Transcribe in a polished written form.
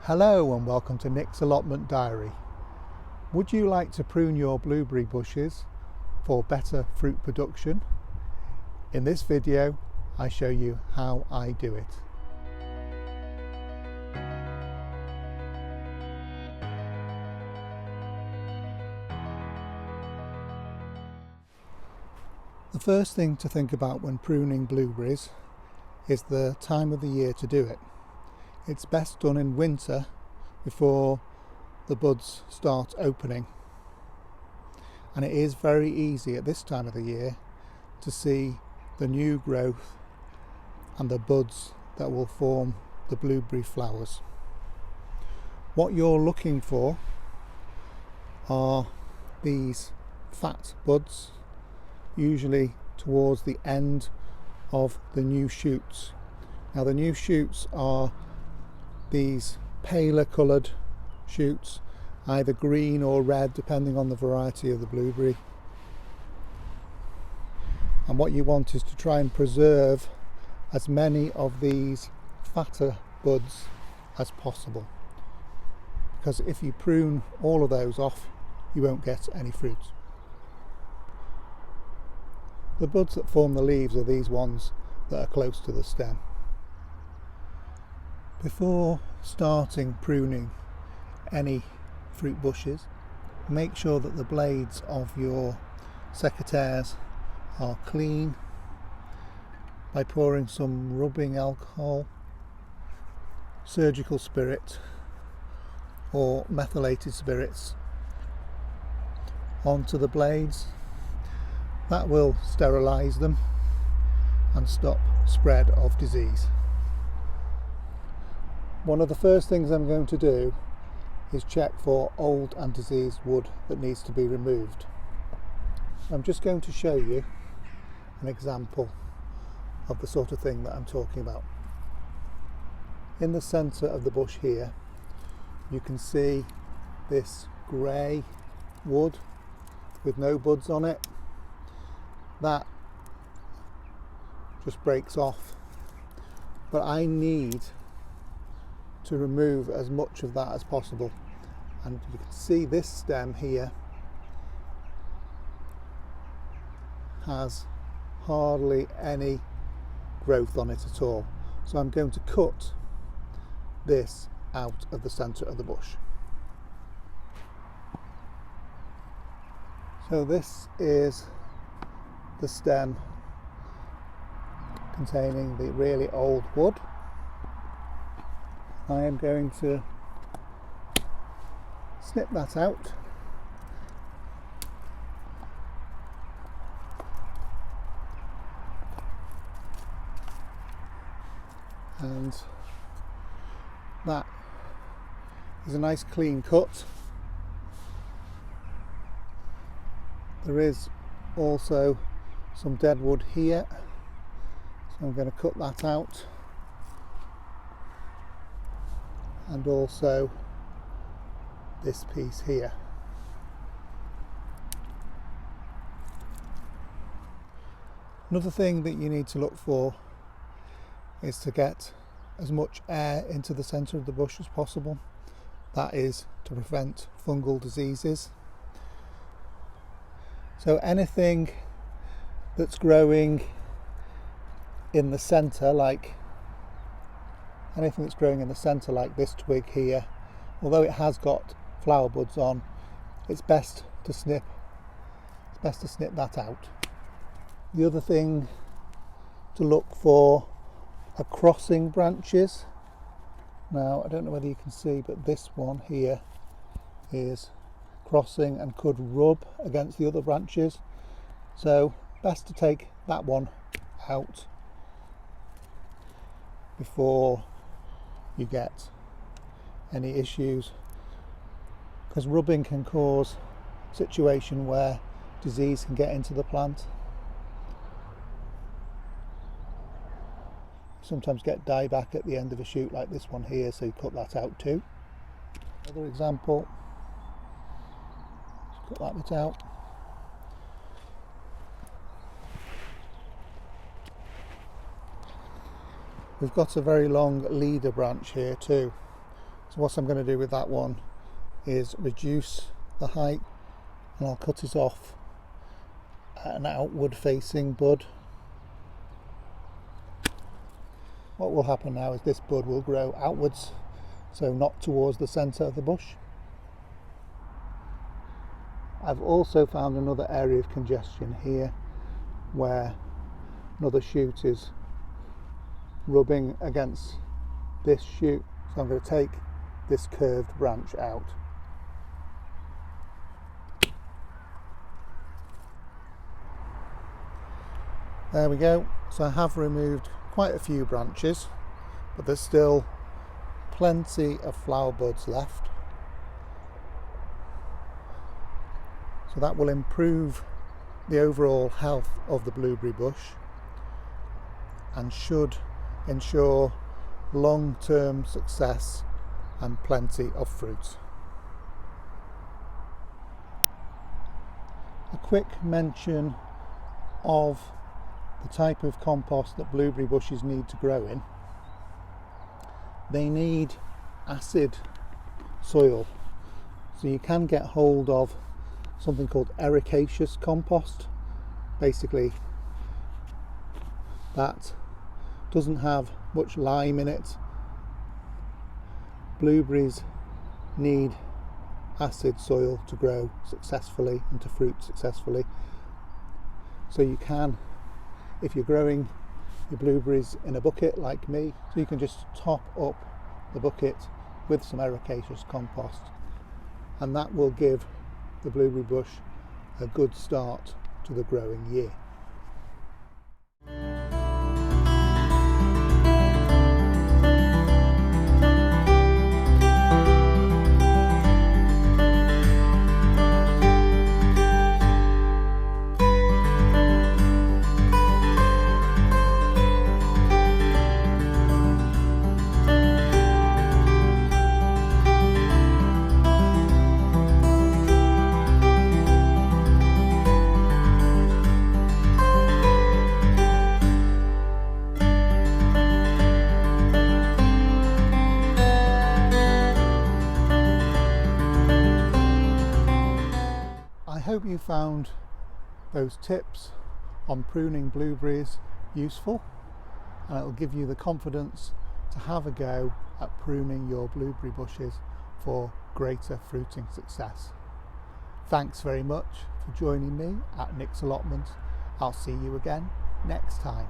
Hello and welcome to Nick's Allotment Diary. Would you like to prune your blueberry bushes for better fruit production? In this video I show you how I do it. The first thing to think about when pruning blueberries is the time of the year to do it. It's best done in winter before the buds start opening, and it is very easy at this time of the year to see the new growth and the buds that will form the blueberry flowers. What you're looking for are these fat buds, usually towards the end of the new shoots. Now the new shoots are these paler coloured shoots, either green or red depending on the variety of the blueberry, and what you want is to try and preserve as many of these fatter buds as possible, because if you prune all of those off you won't get any fruit. The buds that form the leaves are these ones that are close to the stem. Before starting pruning any fruit bushes, make sure that the blades of your secateurs are clean by pouring some rubbing alcohol, surgical spirit or methylated spirits onto the blades. That will sterilise them and stop spread of disease. One of the first things I'm going to do is check for old and diseased wood that needs to be removed. I'm just going to show you an example of the sort of thing that I'm talking about. In the centre of the bush here you can see this grey wood with no buds on it. That just breaks off, but I need to remove as much of that as possible, and you can see this stem here has hardly any growth on it at all, so I'm going to cut this out of the centre of the bush. So this is the stem containing the really old wood. I am going to snip that out and that is a nice clean cut. There is also some dead wood here, so I'm going to cut that out, and also this piece here. Another thing that you need to look for is to get as much air into the centre of the bush as possible. That is to prevent fungal diseases. So anything that's growing in the centre, like this twig here, although it has got flower buds on, it's best to snip that out. The other thing to look for are crossing branches. Now I don't know whether you can see, but this one here is crossing and could rub against the other branches, so best to take that one out before you get any issues, because rubbing can cause a situation where disease can get into the plant. Sometimes get dieback at the end of a shoot like this one here, so you cut that out too. Another example, just cut that bit out. We've got a very long leader branch here too, So what I'm going to do with that one is reduce the height, and I'll cut it off at an outward facing bud. What will happen now is this bud will grow outwards, so not towards the centre of the bush. I've also found another area of congestion here where another shoot is rubbing against this shoot, so I'm going to take this curved branch out. There we go. So I have removed quite a few branches, but there's still plenty of flower buds left. So that will improve the overall health of the blueberry bush and should ensure long-term success and plenty of fruit. A quick mention of the type of compost that blueberry bushes need to grow in. They need acid soil, so you can get hold of something called ericaceous compost. Basically, that doesn't have much lime in it. Blueberries need acid soil to grow successfully and to fruit successfully. So you can, if you're growing your blueberries in a bucket like me, so you can just top up the bucket with some ericaceous compost, and that will give the blueberry bush a good start to the growing year. I hope you found those tips on pruning blueberries useful, and it'll give you the confidence to have a go at pruning your blueberry bushes for greater fruiting success. Thanks very much for joining me at Nick's Allotment. I'll see you again next time.